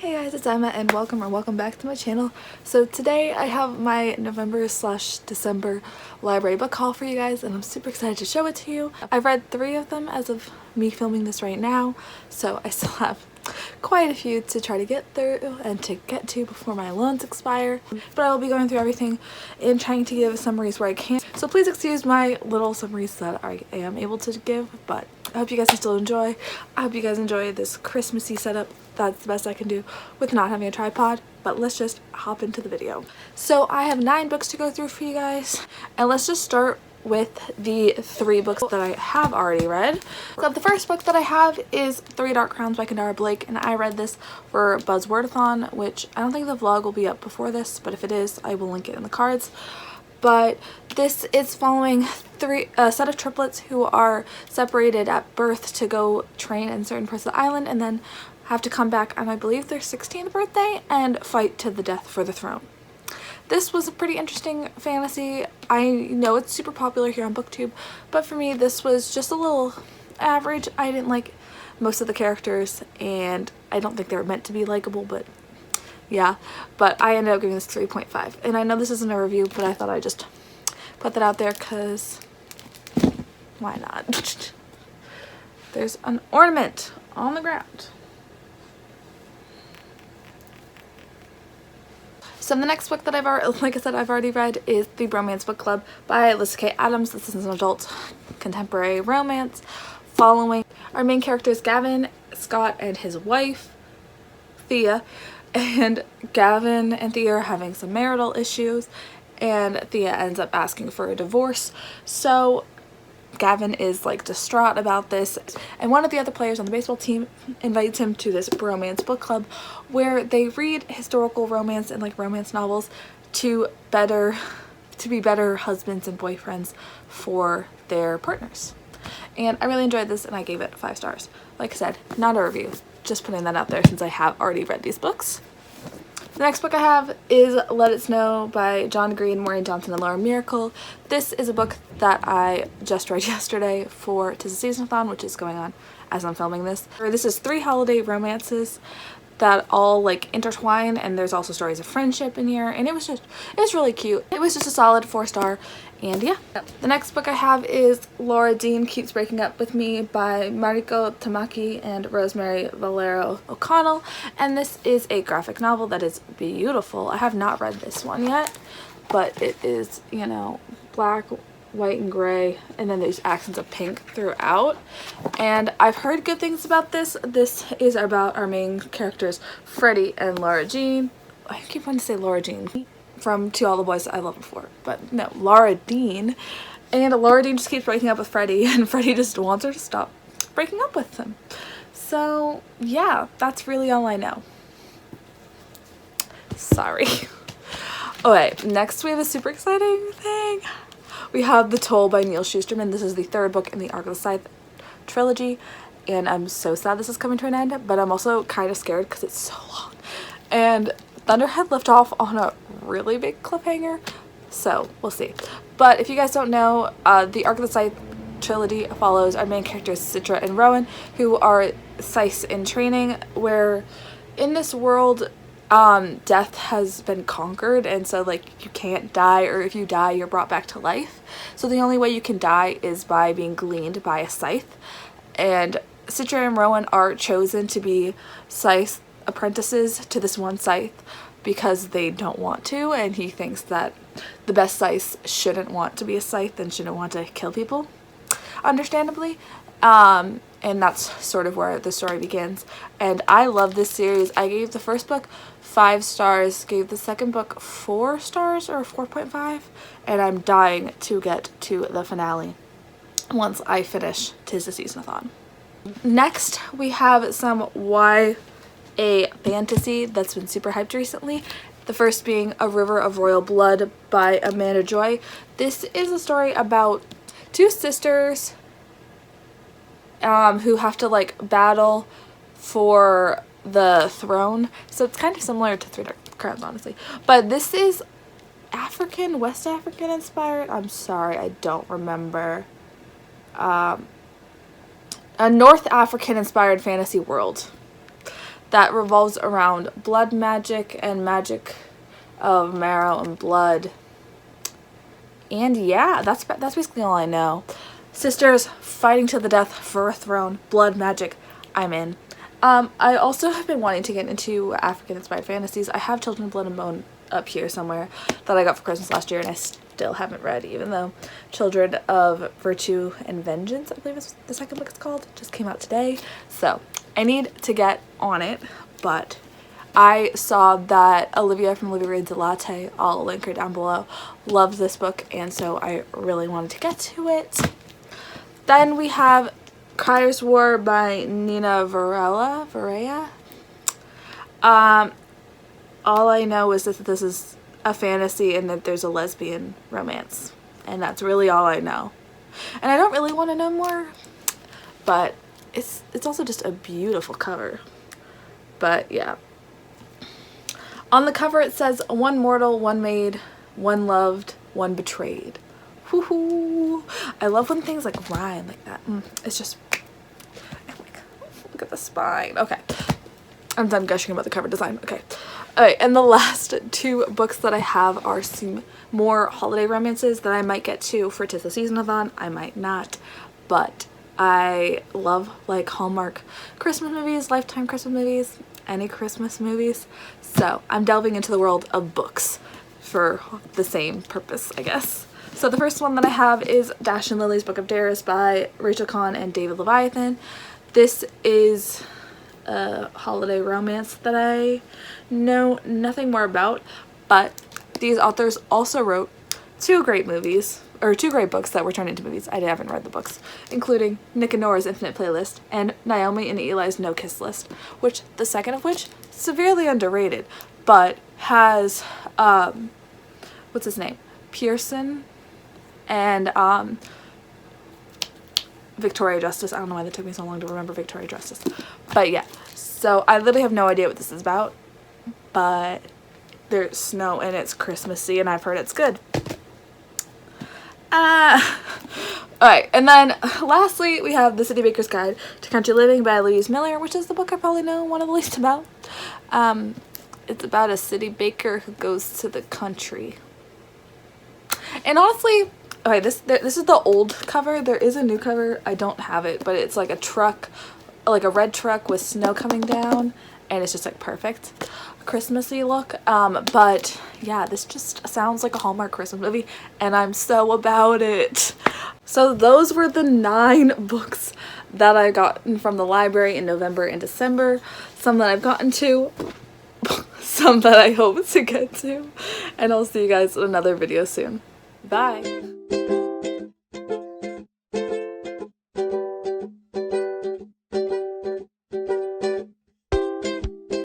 Hey guys, it's Emma and welcome back to my channel. So today I have my November/December library book haul for you guys and I'm super excited to show it to you. I've read 3 of them as of me filming this right now, so I still have quite a few to try to get through and to get to before my loans expire. But I will be going through everything and trying to give summaries where I can. So please excuse my little summaries that I am able to give, but I hope you guys can still enjoy. I hope you guys enjoy this Christmassy setup. That's the best I can do with not having a tripod, but let's just hop into the video. So I have 9 books to go through for you guys, and let's just start with the 3 books that I have already read. So the first book that I have is 3 Dark Crowns by Kendara Blake, and I read this for Buzzwordathon, which I don't think the vlog will be up before this, but if it is, I will link it in the cards. But this is following a set of triplets who are separated at birth to go train in certain parts of the island and then have to come back on, I believe, their 16th birthday and fight to the death for the throne. This was a pretty interesting fantasy. I know it's super popular here on BookTube, but for me this was just a little average. I didn't like most of the characters and I don't think they were meant to be likable, but yeah. But I ended up giving this 3.5. And I know this isn't a review, but I thought I'd just put that out there because why not? There's an ornament on the ground. So the next book that I've already read is The Bromance Book Club by Alyssa K. Adams. This is an adult contemporary romance following our main characters Gavin, Scott, and his wife, Thea. And Gavin and Thea are having some marital issues and Thea ends up asking for a divorce. So Gavin is like distraught about this, and one of the other players on the baseball team invites him to this bromance book club where they read historical romance and like romance novels to be better husbands and boyfriends for their partners. And I really enjoyed this and I gave it 5 stars. Like I said, not a review, just putting that out there since I have already read these books. The next book I have is Let It Snow by John Green, Maureen Johnson, and Laura Miracle. This is a book that I just read yesterday for Tis the Seasonathon, which is going on as I'm filming this. This is 3 holiday romances that all like intertwine, and there's also stories of friendship in here, and it was really cute. It was just a solid 4-star, and yeah. The next book I have is Laura Dean Keeps Breaking Up With Me by Mariko Tamaki and Rosemary Valero O'Connell, and this is a graphic novel that is beautiful. I have not read this one yet, but it is, you know, black, white, and gray, and then there's accents of pink throughout, and I've heard good things about this. This is about our main characters Freddie and Laura Jean. I keep wanting to say Laura Jean from To All the Boys I Loved Before, but no, Laura Dean. And Laura Dean just keeps breaking up with Freddie and Freddie just wants her to stop breaking up with him. So yeah, that's really all I know. Sorry. Alright, next we have a super exciting thing. We have The Toll by Neil Shusterman. This is the 3rd book in the Arc of the Scythe trilogy, and I'm so sad this is coming to an end, but I'm also kind of scared because it's so long. And Thunderhead left off on a really big cliffhanger, so we'll see. But if you guys don't know, the Arc of the Scythe trilogy follows our main characters Citra and Rowan, who are scythes in training, where in this world death has been conquered, and so like you can't die, or if you die you're brought back to life. So the only way you can die is by being gleaned by a scythe, and Citra and Rowan are chosen to be scythe apprentices to this one scythe because they don't want to, and he thinks that the best scythes shouldn't want to be a scythe and shouldn't want to kill people, understandably. And that's sort of where the story begins. And I love this series. I gave the first book 5 stars, gave the second book 4 stars or 4.5, and I'm dying to get to the finale once I finish Tis the Seasonathon. Next, we have some YA fantasy that's been super hyped recently. The first being A River of Royal Blood by Amanda Joy. This is a story about 2 sisters who have to like battle for the throne. So it's kind of similar to 3 Dark Crowns, honestly. But this is West African inspired. I'm sorry, I don't remember. A North African inspired fantasy world. that revolves around blood magic and magic of marrow and blood. And yeah, that's basically all I know. Sisters fighting to the death for a throne, blood magic, I'm in. I also have been wanting to get into African inspired fantasies. I have Children of Blood and Bone up here somewhere that I got for Christmas last year and I still haven't read, even though Children of Virtue and Vengeance, I believe is the second book it's called, just came out today. So I need to get on it, but I saw that Olivia from Olivia Reads a Latte, I'll link her down below, loves this book, and so I really wanted to get to it. Then we have Kairos War by Nina Varela. All I know is that this is a fantasy and that there's a lesbian romance, and that's really all I know. And I don't really want to know more, but it's also just a beautiful cover. But yeah. On the cover it says, one mortal, one made, one loved, one betrayed. Woohoo! I love when things like rhyme like that. It's just, oh my God, look at the spine. Okay, I'm done gushing about the cover design. Okay, alright, and the last two books that I have are some more holiday romances that I might get to for 'Tis the Season-a-thon. I might not, but I love like Hallmark Christmas movies, Lifetime Christmas movies, any Christmas movies. So I'm delving into the world of books for the same purpose, I guess. So the first one that I have is Dash and Lily's Book of Dares by Rachel Kahn and David Leviathan. This is a holiday romance that I know nothing more about, but these authors also wrote two great books that were turned into movies. I haven't read the books, including Nick and Nora's Infinite Playlist and Naomi and Eli's No Kiss List, which the second of which severely underrated, but has what's his name, Pearson and Victoria Justice. I don't know why that took me so long to remember Victoria Justice, but yeah. So I literally have no idea what this is about, but there's snow and it's Christmassy and I've heard it's good. Alright, and then lastly we have The City Baker's Guide to Country Living by Louise Miller, which is the book I probably know one of the least about. It's about a city baker who goes to the country. And honestly, okay, this is the old cover. There is a new cover. I don't have it, but it's like a truck, like a red truck with snow coming down, and it's just like perfect Christmassy look. But yeah, this just sounds like a Hallmark Christmas movie and I'm so about it. So those were the 9 books that I gotten from the library in November and December. Some that I've gotten to, some that I hope to get to, and I'll see you guys in another video soon. Bye!